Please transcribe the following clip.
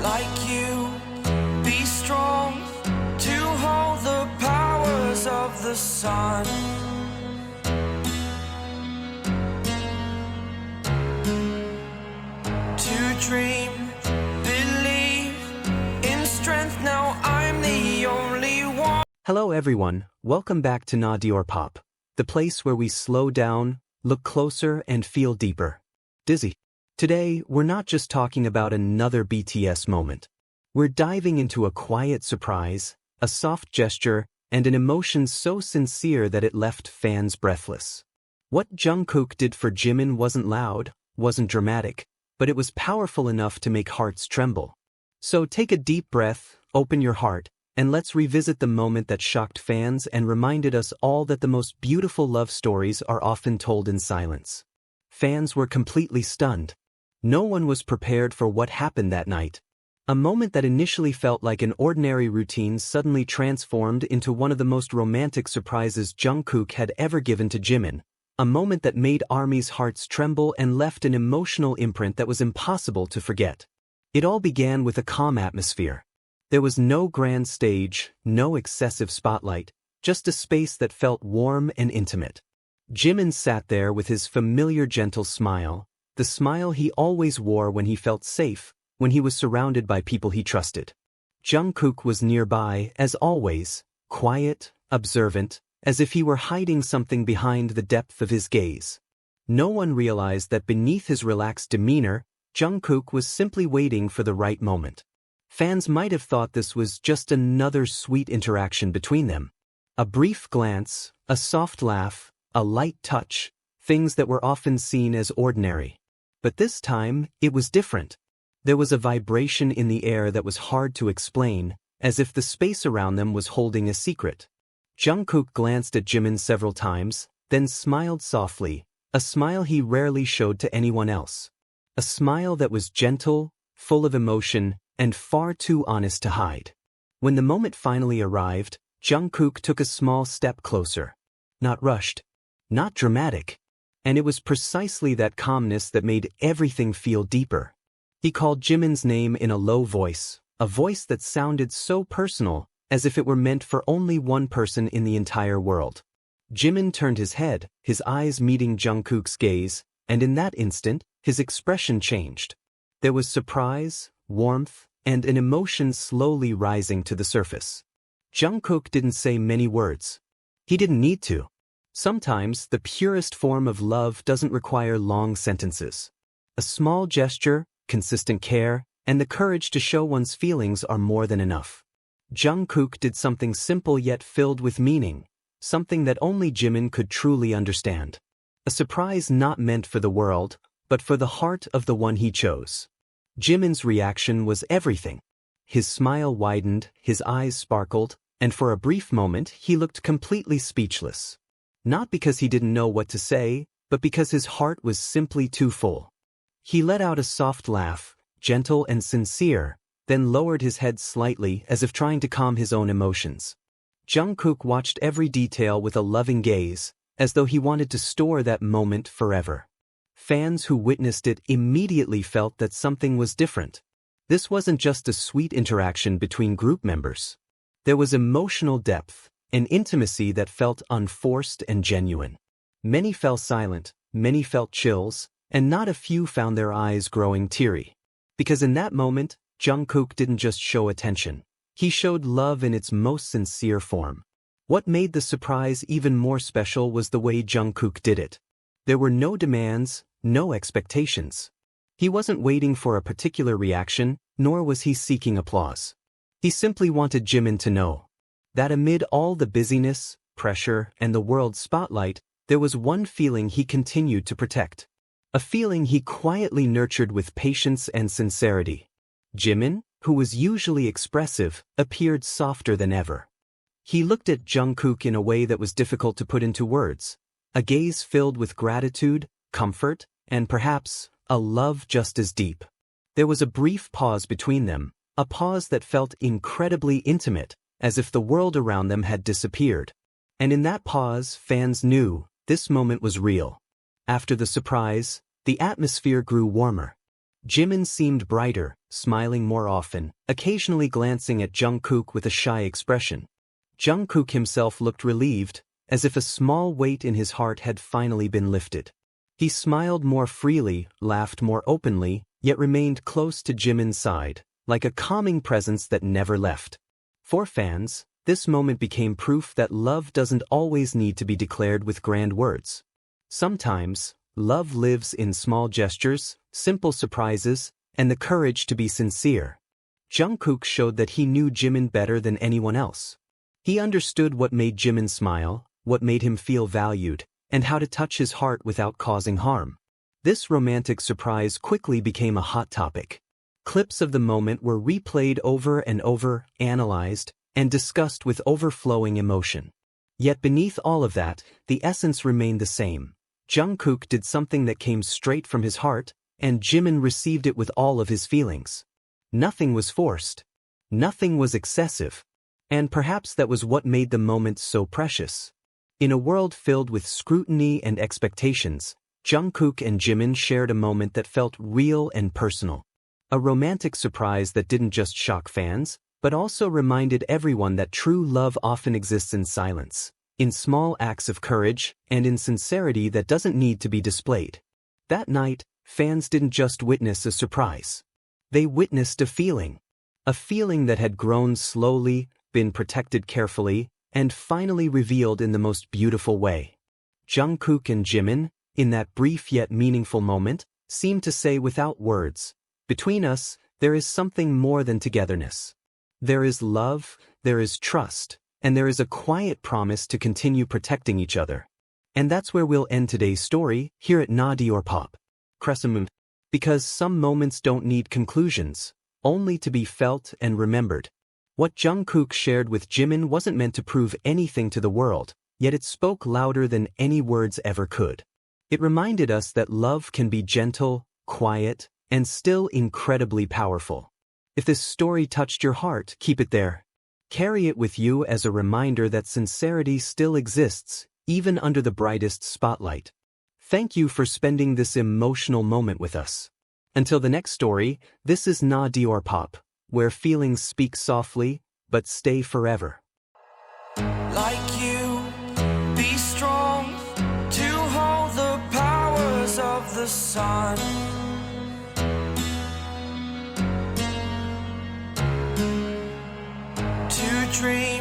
like you. Be strong to hold the powers of the sun. To dream, believe in strength. Now I'm the only one. Hello everyone, welcome back to Diorpop, the place where we slow down, look closer and feel deeper. Dizzy. Today, we're not just talking about another BTS moment. We're diving into a quiet surprise, a soft gesture, and an emotion so sincere that it left fans breathless. What Jungkook did for Jimin wasn't loud, wasn't dramatic, but it was powerful enough to make hearts tremble. So take a deep breath, open your heart, and let's revisit the moment that shocked fans and reminded us all that the most beautiful love stories are often told in silence. Fans were completely stunned. No one was prepared for what happened that night. A moment that initially felt like an ordinary routine suddenly transformed into one of the most romantic surprises Jungkook had ever given to Jimin. A moment that made ARMY's hearts tremble and left an emotional imprint that was impossible to forget. It all began with a calm atmosphere. There was no grand stage, no excessive spotlight, just a space that felt warm and intimate. Jimin sat there with his familiar gentle smile, the smile he always wore when he felt safe, when he was surrounded by people he trusted. Jungkook was nearby, as always, quiet, observant, as if he were hiding something behind the depth of his gaze. No one realized that beneath his relaxed demeanor, Jungkook was simply waiting for the right moment. Fans might have thought this was just another sweet interaction between them. A brief glance, a soft laugh, a light touch, things that were often seen as ordinary. But this time, it was different. There was a vibration in the air that was hard to explain, as if the space around them was holding a secret. Jungkook glanced at Jimin several times, then smiled softly, a smile he rarely showed to anyone else. A smile that was gentle, full of emotion, and far too honest to hide. When the moment finally arrived, Jungkook took a small step closer. Not rushed, not dramatic. And it was precisely that calmness that made everything feel deeper. He called Jimin's name in a low voice, a voice that sounded so personal, as if it were meant for only one person in the entire world. Jimin turned his head, his eyes meeting Jungkook's gaze, and in that instant, his expression changed. There was surprise, warmth, and an emotion slowly rising to the surface. Jungkook didn't say many words. He didn't need to. Sometimes, the purest form of love doesn't require long sentences. A small gesture, consistent care, and the courage to show one's feelings are more than enough. Jungkook did something simple yet filled with meaning, something that only Jimin could truly understand. A surprise not meant for the world, but for the heart of the one he chose. Jimin's reaction was everything. His smile widened, his eyes sparkled, and for a brief moment he looked completely speechless. Not because he didn't know what to say, but because his heart was simply too full. He let out a soft laugh, gentle and sincere, then lowered his head slightly as if trying to calm his own emotions. Jungkook watched every detail with a loving gaze, as though he wanted to store that moment forever. Fans who witnessed it immediately felt that something was different. This wasn't just a sweet interaction between group members. There was emotional depth, an intimacy that felt unforced and genuine. Many fell silent, many felt chills, and not a few found their eyes growing teary. Because in that moment, Jungkook didn't just show attention. He showed love in its most sincere form. What made the surprise even more special was the way Jungkook did it. There were no demands, no expectations. He wasn't waiting for a particular reaction, nor was he seeking applause. He simply wanted Jimin to know that amid all the busyness, pressure, and the world's spotlight, there was one feeling he continued to protect. A feeling he quietly nurtured with patience and sincerity. Jimin, who was usually expressive, appeared softer than ever. He looked at Jungkook in a way that was difficult to put into words, a gaze filled with gratitude, comfort, and perhaps, a love just as deep. There was a brief pause between them, a pause that felt incredibly intimate, as if the world around them had disappeared. And in that pause, fans knew this moment was real. After the surprise, the atmosphere grew warmer. Jimin seemed brighter, smiling more often, occasionally glancing at Jungkook with a shy expression. Jungkook himself looked relieved, as if a small weight in his heart had finally been lifted. He smiled more freely, laughed more openly, yet remained close to Jimin's side, like a calming presence that never left. For fans, this moment became proof that love doesn't always need to be declared with grand words. Sometimes, love lives in small gestures, simple surprises, and the courage to be sincere. Jungkook showed that he knew Jimin better than anyone else. He understood what made Jimin smile, what made him feel valued, and how to touch his heart without causing harm. This romantic surprise quickly became a hot topic. Clips of the moment were replayed over and over, analyzed, and discussed with overflowing emotion. Yet beneath all of that, the essence remained the same. Jungkook did something that came straight from his heart, and Jimin received it with all of his feelings. Nothing was forced. Nothing was excessive. And perhaps that was what made the moment so precious. In a world filled with scrutiny and expectations, Jungkook and Jimin shared a moment that felt real and personal. A romantic surprise that didn't just shock fans, but also reminded everyone that true love often exists in silence, in small acts of courage, and in sincerity that doesn't need to be displayed. That night, fans didn't just witness a surprise. They witnessed a feeling that had grown slowly, been protected carefully, and finally revealed in the most beautiful way. Jungkook and Jimin, in that brief yet meaningful moment, seemed to say without words, "Between us, there is something more than togetherness. There is love, there is trust, and there is a quiet promise to continue protecting each other." And that's where we'll end today's story, here at Diorpop. Crescent. Because some moments don't need conclusions, only to be felt and remembered. What Jungkook shared with Jimin wasn't meant to prove anything to the world, yet it spoke louder than any words ever could. It reminded us that love can be gentle, quiet, and still incredibly powerful. If this story touched your heart, keep it there. Carry it with you as a reminder that sincerity still exists, even under the brightest spotlight. Thank you for spending this emotional moment with us. Until the next story, this is Diorpop, where feelings speak softly, but stay forever. Like you, be strong to hold the powers of the sun. To dream